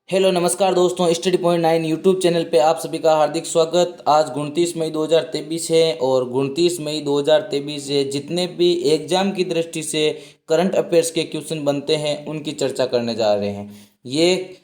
Hello नमस्कार दोस्तों, study point 9 YouTube channel पे आप सभी का हार्दिक स्वागत। आज 29 मई 2023 है और 29 मई 2023 से जितने भी एग्जाम की दृष्टि से करंट अफेयर्स के क्वेश्चन बनते हैं उनकी चर्चा करने जा रहे हैं। ये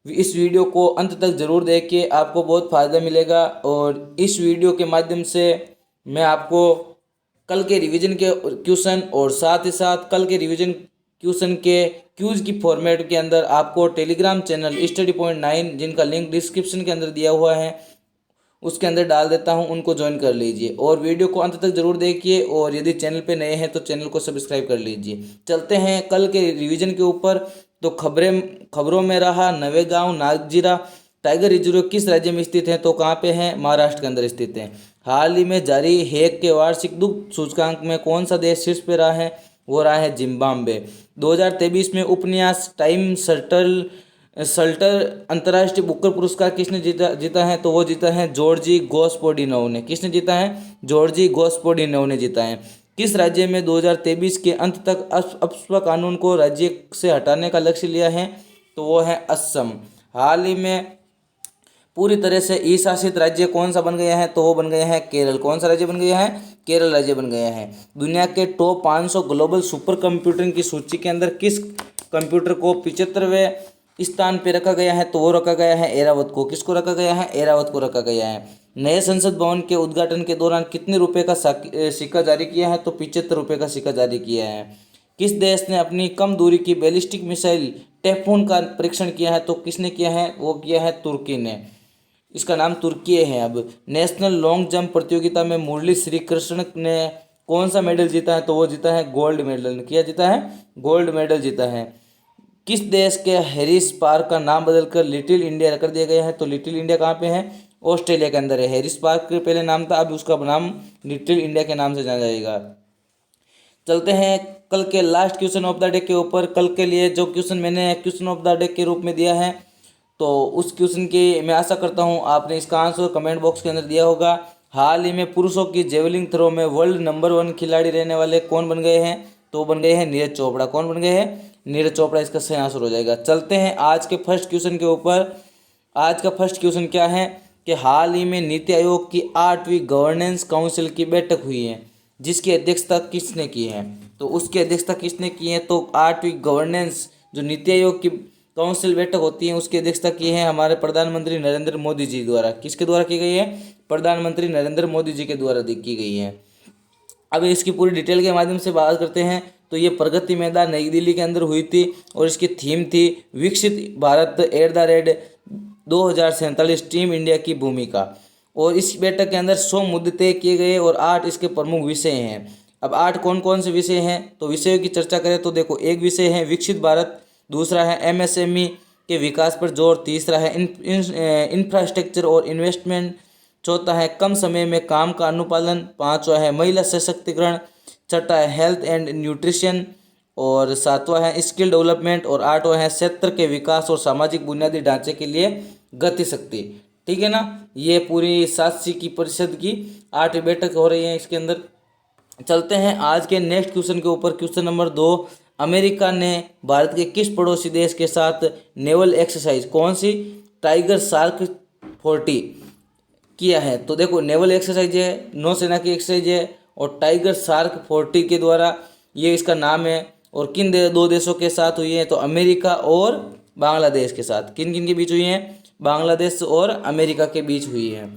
इस वीडियो को अंत तक ज़रूर देखिए, आपको बहुत फ़ायदा मिलेगा। और इस वीडियो के माध्यम से मैं आपको कल के रिवीजन के क्वेश्चन और साथ ही साथ कल के रिवीजन क्वेश्चन के क्यूज की फॉर्मेट के अंदर आपको टेलीग्राम चैनल स्टडी पॉइंट 9 जिनका लिंक डिस्क्रिप्शन के अंदर दिया हुआ है उसके अंदर डाल देता हूं, उनको ज्वाइन कर लीजिए और वीडियो को अंत तक जरूर देखिए। और यदि चैनल पे नए हैं तो चैनल को सब्सक्राइब कर लीजिए। चलते हैं कल के रिवीजन के ऊपर। तो खबरों में रहा नवेगांव नागजीरा टाइगर रिजर्व किस राज्य में स्थित है? तो कहाँ पे है? महाराष्ट्र के अंदर स्थित है। हाल ही में जारी हेग के वार्षिक दुग्ध सूचकांक में कौन सा देश शीर्ष पे रहा है? वो रहा है जिम्बाब्वे। 2023 में उपन्यास टाइम सल्टर अंतर्राष्ट्रीय बुकर पुरस्कार किसने जीता है? तो वो जीता है जॉर्जी गोस्पोडिनोव ने। किसने जीता है? जॉर्जी गोस्पोडिनोव ने जीता है। किस राज्य में 2023 के अंत तक अप्सपा कानून को राज्य से हटाने का लक्ष्य लिया है? तो वो है असम। हाल ही में पूरी तरह से ई शासित राज्य कौन सा बन गया है? तो वो बन गया है केरल। कौन सा राज्य बन गया है? केरल राज्य बन गया है। दुनिया के टॉप 500 ग्लोबल सुपर कंप्यूटिंग की सूची के अंदर किस कंप्यूटर को 75वें स्थान पे रखा गया है? तो वो रखा गया है एरावत को। किसको रखा गया है? एरावत को रखा गया है। नए संसद भवन के उद्घाटन के दौरान कितने रुपए का सिक्का जारी किया है? तो 75 रुपये का सिक्का जारी किया है। किस देश ने अपनी कम दूरी की बैलिस्टिक मिसाइल टेफून का परीक्षण किया है? तो किसने किया है? वो किया है तुर्की ने। इसका नाम तुर्की है। अब नेशनल लॉन्ग जंप प्रतियोगिता में मुरली श्री कृष्ण ने कौन सा मेडल जीता है? तो वो जीता है गोल्ड मेडल। क्या जीता है? गोल्ड मेडल जीता है। किस देश के हैरिस पार्क का नाम बदलकर लिटिल इंडिया कर दिया गया है? तो लिटिल इंडिया कहाँ पे है? ऑस्ट्रेलिया के अंदर है। हैरिस पार्क के पहले नाम था, अब उसका नाम लिटिल इंडिया के नाम से जाना जाएगा। चलते हैं कल के last question of the day के ऊपर। कल के लिए जो क्वेश्चन मैंने क्वेश्चन ऑफ द डे के रूप में दिया है, तो उस क्वेश्चन की मैं आशा करता हूं आपने इसका आंसर कमेंट बॉक्स के अंदर दिया होगा। हाल ही में पुरुषों की जेवलिंग थ्रो में वर्ल्ड नंबर 1 खिलाड़ी रहने वाले कौन बन गए हैं? तो बन गए हैं नीरज चोपड़ा। कौन बन गए हैं? नीरज चोपड़ा इसका सही आंसर हो जाएगा। चलते हैं आज के फर्स्ट क्वेश्चन के ऊपर। आज का फर्स्ट क्वेश्चन क्या है कि हाल ही में नीति आयोग की 8वीं गवर्नेंस काउंसिल की बैठक हुई है, जिसकी अध्यक्षता किसने की है? तो उसकी अध्यक्षता किसने की है? तो 8वीं गवर्नेंस जो नीति आयोग की काउंसिल बैठक होती है उसकी अध्यक्षता की है हमारे प्रधानमंत्री नरेंद्र मोदी जी द्वारा। किसके द्वारा की गई है? प्रधानमंत्री नरेंद्र मोदी जी के द्वारा की गई है। अब इसकी पूरी डिटेल के माध्यम से बात करते हैं। तो ये प्रगति मैदान नई दिल्ली के अंदर हुई थी और इसकी थीम थी विकसित भारत @ 2047 टीम इंडिया की भूमिका। और इस बैठक के अंदर 100 मुद्दे तय किए गए और 8 इसके प्रमुख विषय हैं। अब 8 कौन कौन से विषय हैं? तो विषयों की चर्चा करें तो देखो, एक विषय है विकसित भारत, दूसरा है एमएसएमई के विकास पर जोर, तीसरा है इंफ्रास्ट्रक्चर और इन्वेस्टमेंट, चौथा है कम समय में काम का अनुपालन, पांचवा है महिला सशक्तिकरण, छठा है हेल्थ एंड न्यूट्रिशन और सातवां है स्किल डेवलपमेंट और आठवां है क्षेत्र के विकास और सामाजिक बुनियादी ढांचे के लिए गति शक्ति। ठीक है ना? ये पूरी 7सी की परिषद की 8वीं बैठक हो रही है इसके अंदर। चलते हैं आज के नेक्स्ट क्वेश्चन के ऊपर। क्वेश्चन नंबर 2, अमेरिका ने भारत के किस पड़ोसी देश के साथ नेवल एक्सरसाइज कौन सी टाइगर शार्क 40 किया है? तो देखो, नेवल एक्सरसाइज है, नौसेना की एक्सरसाइज है और टाइगर शार्क 40 के द्वारा ये इसका नाम है। और किन दो देशों के साथ हुई है? तो अमेरिका और बांग्लादेश के साथ। किन किन के बीच हुई है? बांग्लादेश और अमेरिका के बीच हुई है।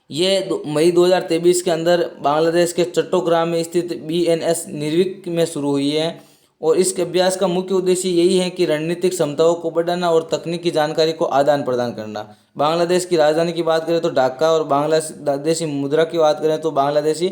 ये मई 2023 के अंदर बांग्लादेश के चट्टोग्राम में स्थित बीएनएस निर्विक में शुरू हुई है। और इस अभ्यास का मुख्य उद्देश्य यही है कि रणनीतिक क्षमताओं को बढ़ाना और तकनीकी जानकारी को आदान प्रदान करना। बांग्लादेश की राजधानी की बात करें तो ढाका और बांग्लादेशी मुद्रा की बात करें तो बांग्लादेशी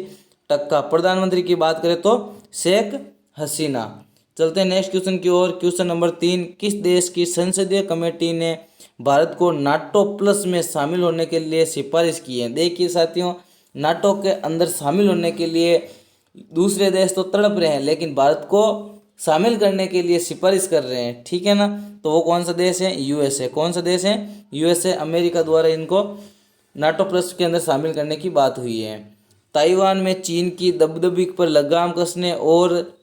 टक्का। प्रधानमंत्री की बात करें तो शेख हसीना। चलते हैं नेक्स्ट क्वेश्चन की ओर। क्वेश्चन नंबर 3, किस देश की संसदीय कमेटी ने भारत को नाटो प्लस में शामिल होने के लिए सिफारिश की है? देखिए साथियों, नाटो के अंदर शामिल होने के लिए दूसरे देश तो तड़प रहे हैं, लेकिन भारत को शामिल करने के लिए सिफारिश कर रहे हैं। ठीक है ना? तो वो कौन सा देश है? यूएसए। कौन सा देश है? यूएसए। अमेरिका द्वारा इनको नाटो प्लस के अंदर शामिल करने की बात हुई है। ताइवान में चीन की दबदबी पर लगाम कसने और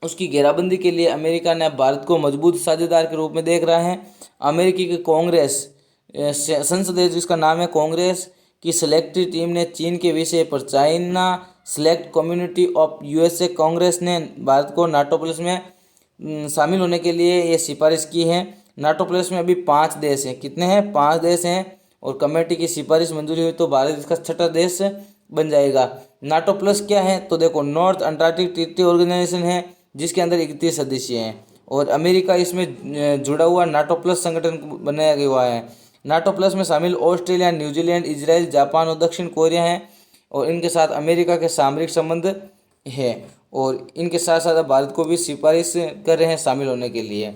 उसकी घेराबंदी के लिए अमेरिका ने भारत को मजबूत साझेदार के रूप में देख रहा है। अमेरिकी की कांग्रेस संसद है जिसका नाम है कांग्रेस की सेलेक्टिव टीम ने चीन के विषय पर China select community of USA Congress ने भारत को नाटो प्लस में शामिल होने के लिए ये सिफारिश की है। नाटो प्लस में अभी 5 देश हैं। कितने हैं? 5 देश हैं और कमेटी की सिफारिश मंजूरी हुई तो भारत इसका 6ठा देश बन जाएगा। नाटो प्लस क्या है? तो देखो, नॉर्थ अंटार्कटिक ट्रीटी ऑर्गेनाइजेशन है जिसके अंदर 31 सदस्य हैं और अमेरिका इसमें जुड़ा हुआ नाटो प्लस संगठन बनाया गया हुआ है। नाटो प्लस में शामिल ऑस्ट्रेलिया, न्यूजीलैंड, इजराइल, जापान और दक्षिण कोरिया हैं और इनके साथ अमेरिका के सामरिक संबंध है और इनके साथ साथ भारत को भी सिफारिश कर रहे हैं शामिल होने के लिए।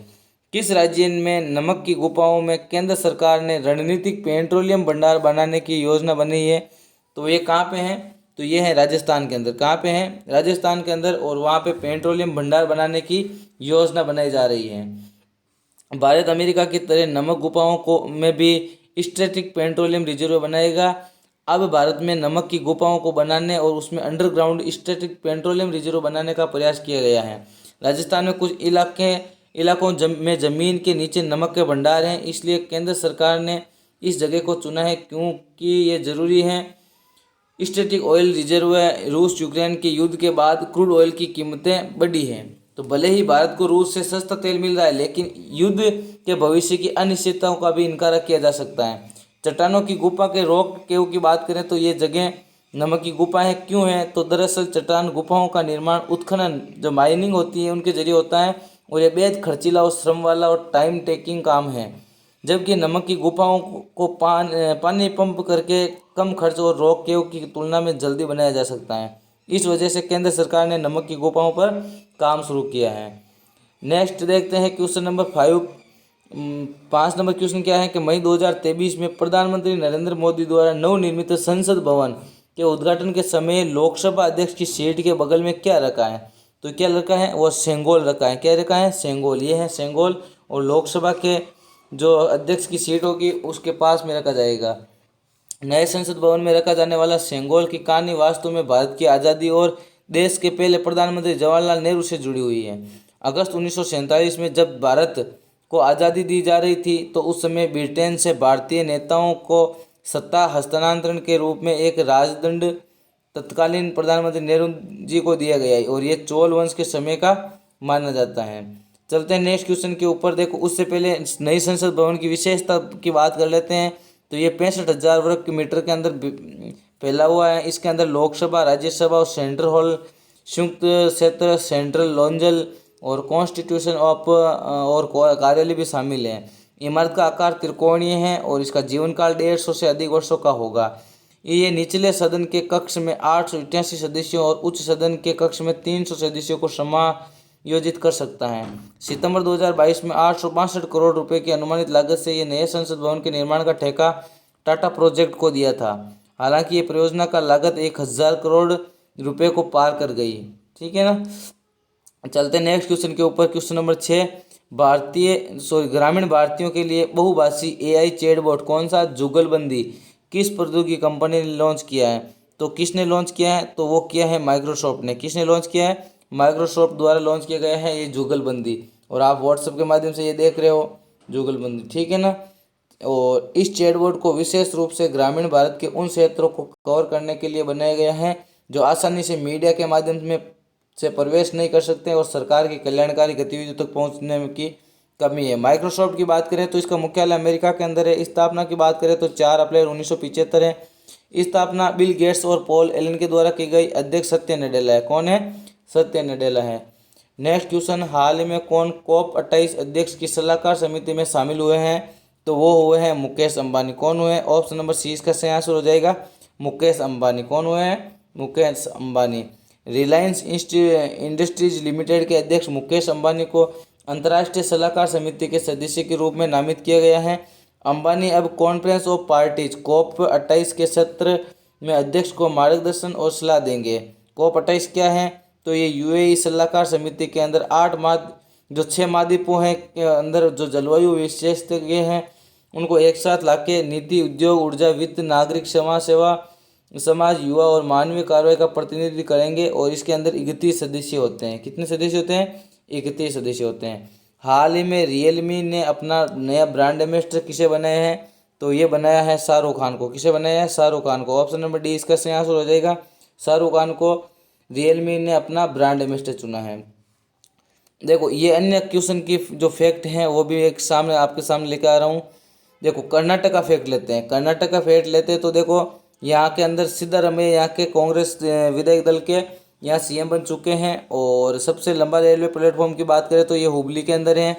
किस राज्य में नमक की गुफाओं में केंद्र सरकार ने रणनीतिक पेट्रोलियम भंडार बनाने की योजना बनाई है? तो ये कहाँ पे है? तो ये है राजस्थान के अंदर। कहाँ पे है? राजस्थान के अंदर और वहाँ पे पेट्रोलियम भंडार बनाने की योजना बनाई जा रही है। भारत अमेरिका की तरह नमक गुफाओं को में भी स्ट्रेटेजिक पेट्रोलियम रिजर्व बनाएगा। अब भारत में नमक की गुफाओं को बनाने और उसमें अंडरग्राउंड स्ट्रेटेजिक पेट्रोलियम रिजर्व बनाने का प्रयास किया गया है। राजस्थान में कुछ इलाकों में ज़मीन के नीचे नमक के भंडार हैं, इसलिए केंद्र सरकार ने इस जगह को चुना है क्योंकि ये ज़रूरी है। स्ट्रेटेजिक ऑयल रिजर्व है। रूस यूक्रेन के युद्ध के बाद क्रूड ऑयल की कीमतें बढ़ी हैं, तो भले ही भारत को रूस से सस्ता तेल मिल रहा है लेकिन युद्ध के भविष्य की अनिश्चितताओं का भी इनकार किया जा सकता है। चट्टानों की गुफा के रॉक केव की बात करें तो ये जगह नमक की गुफा है। क्यों है? तो दरअसल चट्टान गुफाओं का निर्माण उत्खनन जो माइनिंग होती है उनके जरिए होता है और ये बेहद खर्चीला और श्रम वाला और टाइम टेकिंग काम है, जबकि नमक की गुफाओं को पानी पंप करके कम खर्च और रॉक केव की तुलना में जल्दी बनाया जा सकता है। इस वजह से केंद्र सरकार ने नमक की गुफाओं पर काम शुरू किया है। नेक्स्ट देखते हैं क्वेश्चन नंबर 5। 5 नंबर क्वेश्चन क्या है कि मई 2023 में प्रधानमंत्री नरेंद्र मोदी द्वारा नवनिर्मित संसद भवन के उद्घाटन के समय लोकसभा अध्यक्ष की सीट के बगल में क्या रखा है? तो क्या रखा है? वो सेंगोल रखा है। क्या रखा है? सेंगोल। ये है सेंगोल और लोकसभा के जो अध्यक्ष की सीट होगी उसके पास में रखा जाएगा। नए संसद भवन में रखा जाने वाला सेंगोल की कहानी वास्तव में भारत की आज़ादी और देश के पहले प्रधानमंत्री जवाहरलाल नेहरू से जुड़ी हुई है। अगस्त 1947 में जब भारत को आज़ादी दी जा रही थी तो उस समय ब्रिटेन से भारतीय नेताओं को सत्ता हस्तांतरण के रूप में एक राजदंड तत्कालीन प्रधानमंत्री नेहरू जी को दिया गया है और ये चोल वंश के समय का माना जाता है। चलते हैं नेक्स्ट क्वेश्चन के ऊपर। देखो, उससे पहले नई संसद भवन की विशेषता की बात कर लेते हैं। तो ये 65,000 वर्ग मीटर के अंदर फैला हुआ है। इसके अंदर लोकसभा, राज्यसभा और सेंट्रल हॉल, संयुक्त क्षेत्र, सेंट्रल लॉन्जल और कॉन्स्टिट्यूशन ऑफ और कार्यालय भी शामिल है। इमारत का आकार त्रिकोणीय है और इसका जीवन काल 150 से अधिक वर्षों का होगा। ये निचले सदन के कक्ष में 888 सदस्यों और उच्च सदन के कक्ष में 300 सदस्यों को समायोजित कर सकता है। सितंबर 2022 में 862 करोड़ रुपए की अनुमानित लागत से ये नए संसद भवन के निर्माण का ठेका टाटा प्रोजेक्ट को दिया था। हालांकि ये परियोजना का लागत 1000 करोड़ रुपए को पार कर गई। ठीक है ना। चलते हैं नेक्स्ट क्वेश्चन के ऊपर। Question number 6। ग्रामीण भारतीयों के लिए बहुभाषी एआई चैटबॉट कौन सा जुगलबंदी किस प्रौद्योगिकी कंपनी ने लॉन्च किया है? तो किसने लॉन्च किया है? तो वो किया है माइक्रोसॉफ्ट ने। किसने लॉन्च किया है? माइक्रोसॉफ्ट द्वारा लॉन्च किया गया है ये जुगलबंदी और आप व्हाट्सएप के माध्यम से ये देख रहे हो जुगलबंदी। ठीक है ना। और इस चैटबॉट को विशेष रूप से ग्रामीण भारत के उन क्षेत्रों को कवर करने के लिए बनाया गया है जो आसानी से मीडिया के माध्यम से प्रवेश नहीं कर सकते और सरकार की कल्याणकारी गतिविधियों तक पहुंचने की कमी है। माइक्रोसॉफ्ट की बात करें तो इसका मुख्यालय अमेरिका के अंदर है। स्थापना की बात करें तो 4 अप्रैल 1975 है। स्थापना बिल गेट्स और पॉल एलन के द्वारा की गई। अध्यक्ष सत्य नडेला है। कौन है? सत्य नडेला है। Next question. हाल ही में कौन COP28 अध्यक्ष की सलाहकार समिति में शामिल हुए हैं? तो वो हुए हैं मुकेश अंबानी। कौन हुए? ऑप्शन नंबर सी इसका सही आंसर हो जाएगा मुकेश अंबानी। कौन हुए हैं? मुकेश अंबानी। रिलायंस इंडस्ट्रीज लिमिटेड के अध्यक्ष मुकेश अंबानी को अंतर्राष्ट्रीय सलाहकार समिति के सदस्य के रूप में नामित किया गया है। अंबानी अब कॉन्फ्रेंस ऑफ पार्टीज COP28 के सत्र में अध्यक्ष को मार्गदर्शन और सलाह देंगे। COP28 क्या है? तो ये UAE सलाहकार समिति के अंदर 6 महाद्वीपों हैं के अंदर जो जलवायु विशेषज्ञ हैं उनको एक साथ लाके नीति, उद्योग, ऊर्जा, वित्त, नागरिक समाज, युवा और मानवीय कार्रवाई का प्रतिनिधित्व करेंगे और इसके अंदर 31 सदस्य होते हैं। कितने सदस्य होते हैं? 31 सदस्य होते हैं। हाल ही में रियलमी ने अपना नया ब्रांड एम्बेसडर किसे बनाया है, तो ये बनाया है शाहरुख खान को। किसे बनाया है? शाहरुख खान को। ऑप्शन नंबर डी इसका सही आंसर हो जाएगा। शाहरुख खान को रियलमी ने अपना ब्रांड एम्बेसडर चुना है। देखो ये अन्य क्वेश्चन की जो फैक्ट हैं वो भी एक सामने आपके सामने लेकर आ रहा हूँ। देखो कर्नाटक का फैक्ट लेते हैं। कर्नाटक का फैक्ट लेते हैं तो देखो यहाँ के अंदर सिद्धारमैया यहाँ के कांग्रेस विधायक दल के यहाँ सीएम बन चुके हैं। और सबसे लंबा रेलवे प्लेटफॉर्म की बात करें तो ये हुबली के अंदर है।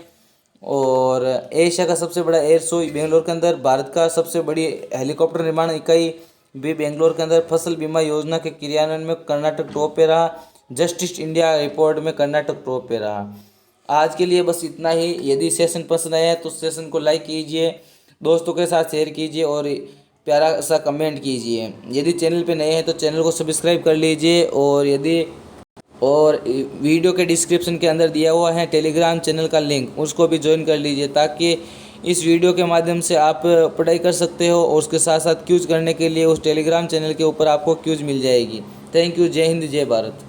और एशिया का सबसे बड़ा एयर शो बेंगलोर के अंदर। भारत का सबसे बड़ी हेलीकॉप्टर निर्माण इकाई भी बेंगलोर के अंदर। फसल बीमा योजना के क्रियान्वयन में कर्नाटक टॉप पे रहा। जस्टिस इंडिया रिपोर्ट में कर्नाटक टॉप पे रहा। आज के लिए बस इतना ही। यदि सेशन पसंद आया तो सेशन को लाइक कीजिए, दोस्तों के साथ शेयर कीजिए और प्यारा सा कमेंट कीजिए। यदि चैनल पे नए हैं तो चैनल को सब्सक्राइब कर लीजिए। और वीडियो के डिस्क्रिप्शन के अंदर दिया हुआ है टेलीग्राम चैनल का लिंक, उसको भी ज्वाइन कर लीजिए ताकि इस वीडियो के माध्यम से आप पढ़ाई कर सकते हो और उसके साथ साथ क्यूज करने के लिए उस टेलीग्राम चैनल के ऊपर आपको क्यूज मिल जाएगी। Thank you. जय हिंद, जय भारत।